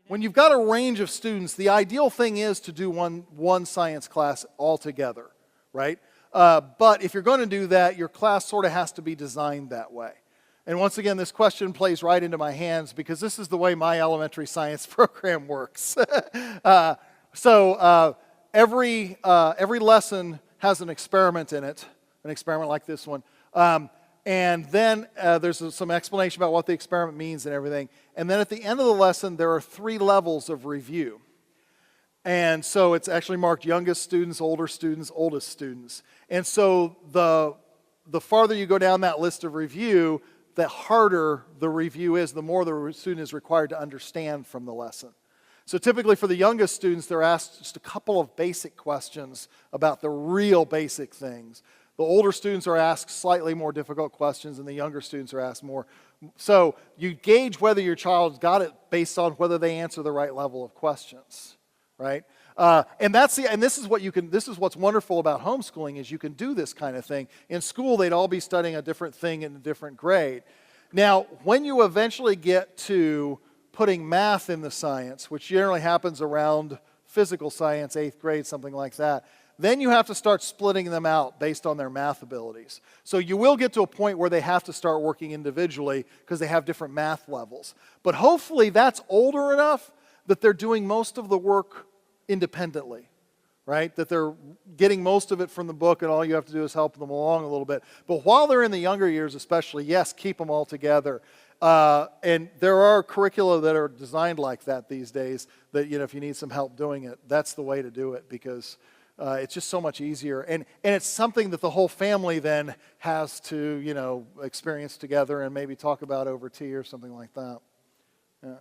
When you've got a range of students, the ideal thing is to do one science class all together, right? But if you're going to do that, your class sort of has to be designed that way. And once again, this question plays right into my hands because this is the way my elementary science program works. Every lesson has an experiment in it, an experiment like this one. And then there's some explanation about what the experiment means and everything. And then at the end of the lesson, there are 3 levels of review. And so it's actually marked youngest students, oldest students. And so the farther you go down that list of review, the harder the review is, the more the student is required to understand from the lesson. So typically for the youngest students, they're asked just a couple of basic questions about the real basic things. The older students are asked slightly more difficult questions, and the younger students are asked more. So you gauge whether your child's got it based on whether they answer the right level of questions, right? And this is what's wonderful about homeschooling is you can do this kind of thing. In school, they'd all be studying a different thing in a different grade. Now, when you eventually get to putting math in the science, which generally happens around physical science, 8th grade, something like that, then you have to start splitting them out based on their math abilities. So you will get to a point where they have to start working individually because they have different math levels. But hopefully that's older enough that they're doing most of the work independently, right? That they're getting most of it from the book and all you have to do is help them along a little bit. But while they're in the younger years especially, yes, keep them all together. And there are curricula that are designed like that these days that, if you need some help doing it, that's the way to do it because it's just so much easier. And it's something that the whole family then has to, experience together and maybe talk about over tea or something like that. Yeah.